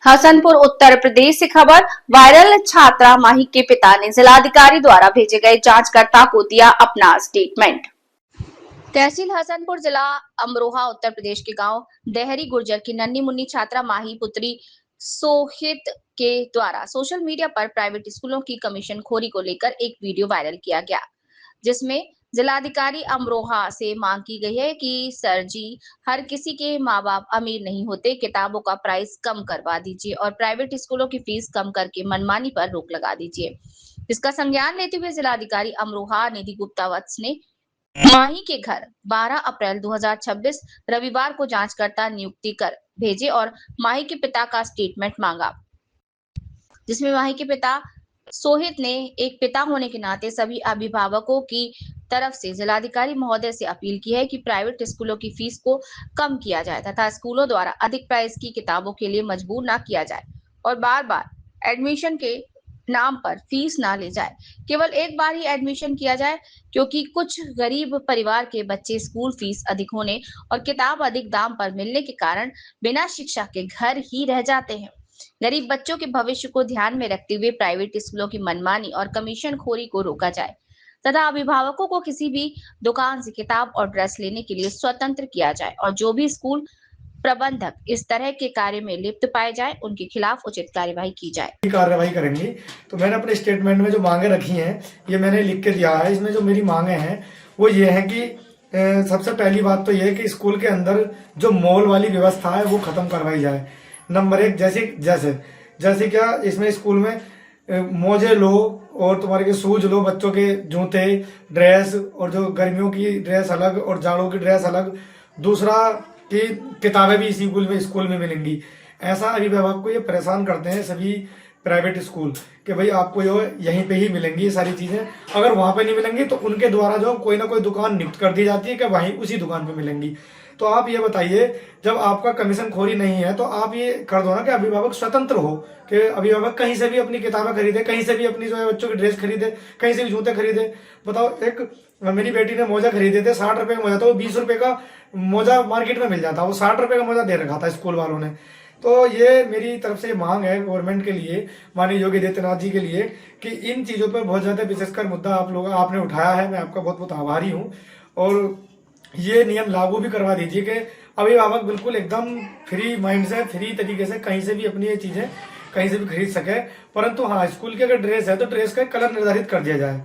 हसनपुर उत्तर प्रदेश से खबर वायरल। छात्रा माही के पिता ने जिलाधिकारी द्वारा भेजे गए जांचकर्ता को दिया अपना स्टेटमेंट। तहसील हसनपुर, जिला अमरोहा, उत्तर प्रदेश के गांव डेहरी गुर्जर की नन्ही मुन्नी छात्रा माही पुत्री सोहित के द्वारा सोशल मीडिया पर प्राइवेट स्कूलों की कमीशन खोरी को लेकर एक वीडियो वायरल किया गया, जिसमें जिलाधिकारी अमरोहा से मांग की गई है कि सर जी, हर किसी के माँ बाप अमीर नहीं होते, किताबों का प्राइस कम करवा दीजिए और प्राइवेट स्कूलों की फीस कम करके मनमानी पर रोक लगा दीजिए। इसका संज्ञान लेते हुए जिलाधिकारी अमरोहा निधि गुप्ता वत्स ने माही के घर 12 अप्रैल 2026 रविवार को जांचकर्ता नियुक्ति कर भेजे और माही के पिता का स्टेटमेंट मांगा, जिसमें माही के पिता सोहित ने एक पिता होने के नाते सभी अभिभावकों की तरफ से जिलाधिकारी महोदय से अपील की है कि प्राइवेट स्कूलों की फीस को कम किया जाए तथा स्कूलों द्वारा अधिक प्राइस की किताबों के लिए मजबूर न किया जाए और बार बार एडमिशन के नाम पर फीस ना ले जाए। केवल एक बार ही एडमिशन किया जाए, क्योंकि कुछ गरीब परिवार के बच्चे स्कूल फीस अधिक होने और किताब अधिक दाम पर मिलने के कारण बिना शिक्षा के घर ही रह जाते हैं। गरीब बच्चों के भविष्य को ध्यान में रखते हुए प्राइवेट स्कूलों की मनमानी और कमीशन खोरी को रोका जाए तथा अभिभावकों को किसी भी दुकान से किताब और ड्रेस लेने के लिए स्वतंत्र किया जाए और जो भी स्कूल प्रबंधक इस तरह के कार्य में लिप्त पाए जाए उनके खिलाफ उचित कार्यवाही की जाए। कार्रवाई करेंगी। तो मैंने अपने स्टेटमेंट में जो मांगे रखी हैं ये मैंने लिख के दिया है। इसमें जो मेरी मांगे हैं वो ये है कि सबसे पहली बात तो ये है कि स्कूल के अंदर जो मॉल वाली व्यवस्था है वो खत्म करवाई जाए। नंबर एक, जैसे क्या इसमें स्कूल में मोजे लो और तुम्हारे के शूज लो, बच्चों के जूते, ड्रेस, और जो गर्मियों की ड्रेस अलग और जाड़ों की ड्रेस अलग। दूसरा कि किताबें भी इसी स्कूल में मिलेंगी। ऐसा अभिभावक को ये परेशान करते हैं सभी प्राइवेट स्कूल कि भाई आपको जो यहीं पे ही मिलेंगी ये सारी चीजें, अगर वहां पे नहीं मिलेंगी तो उनके द्वारा जो कोई ना कोई दुकान नियुक्त कर दी जाती है कि वहीं उसी दुकान पे मिलेंगी। तो आप ये बताइए, जब आपका कमीशन खोरी नहीं है तो आप ये कर दो ना कि अभिभावक स्वतंत्र हो, कि अभिभावक कहीं से भी अपनी किताबें खरीदे, कहीं से भी अपनी जो है बच्चों की ड्रेस खरीदे, कहीं से भी जूते खरीदे। बताओ, एक मेरी बेटी ने मोजा खरीदे थे 60 रुपए का मोजा, तो 20 रुपए का मोजा मार्केट में मिल जाता, वो 60 रुपए का मोजा दे रखा था स्कूल वालों ने। तो ये मेरी तरफ से मांग है गवर्नमेंट के लिए, माननीय योगी आदित्यनाथ जी के लिए, कि इन चीजों पर बहुत ज्यादा विशेषकर मुद्दा आपने उठाया है। मैं आपका बहुत बहुत आभारी हूँ और ये नियम लागू भी करवा दीजिए कि अभिभावक बिल्कुल एकदम फ्री माइंड से, फ्री तरीके से कहीं से भी अपनी ये चीजें कहीं से भी खरीद सके। परंतु हाँ, स्कूल की अगर ड्रेस है तो ड्रेस का कलर निर्धारित कर दिया जाए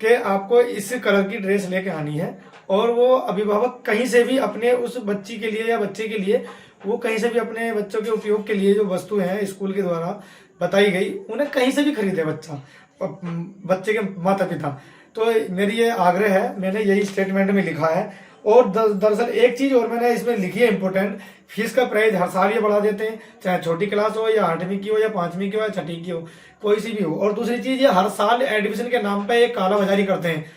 कि आपको इस कलर की ड्रेस लेके आनी है, और वो अभिभावक कहीं से भी अपने उस बच्ची के लिए या बच्चे के लिए, वो कहीं से भी अपने बच्चों के उपयोग के लिए जो वस्तुएं हैं स्कूल के द्वारा बताई गई उन्हें कहीं से भी खरीदे बच्चे के माता पिता। तो मेरी ये आग्रह है, मैंने यही स्टेटमेंट में लिखा है। और दरअसल एक चीज और मैंने इसमें लिखी है इम्पोर्टेंट, फीस का प्राइस हर साल ये बढ़ा देते हैं, चाहे छोटी क्लास हो या 8वीं की हो या 5वीं की हो या 6ठी की हो, कोई सी भी हो। और दूसरी चीज, ये हर साल एडमिशन के नाम पे एक कालाबाजारी करते हैं।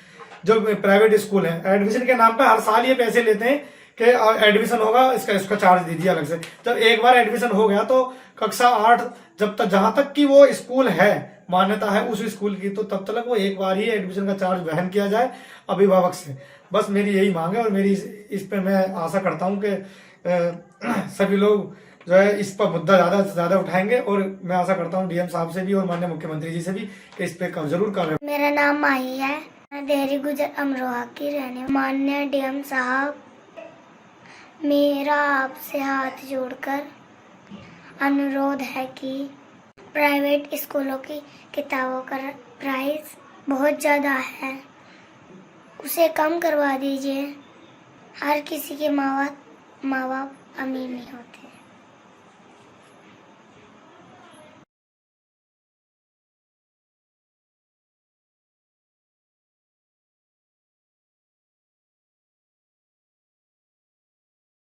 जो प्राइवेट स्कूल है एडमिशन के नाम पे हर साल ये पैसे लेते हैं कि एडमिशन होगा, इसका चार्ज दीजिए अलग से। जब एक बार एडमिशन हो गया तो कक्षा 8 जहां तक कि वो स्कूल है, मान्यता है उस स्कूल की, तो तब तक वो एक बार ही एडमिशन का चार्ज वहन किया जाए अभिभावक से। बस मेरी यही मांग है और मेरी इस पे मैं आशा करता हूं कि सभी लोग जो है इस पर मुद्दा ज्यादा से ज्यादा उठाएंगे, और मैं आशा करता हूं डीएम साहब से भी और माननीय मुख्यमंत्री जी से भी कि इस पे जरूर कार्रवाई। मेरा नाम माही है, मैं डेहरी गुर्जर अमरोहा की रहने। माननीय डीएम साहब, मेरा आपसे हाथ जोड़कर अनुरोध है कि प्राइवेट स्कूलों की किताबों का प्राइस बहुत ज़्यादा है, उसे कम करवा दीजिए। हर किसी के माँ बाप अमीर नहीं होते।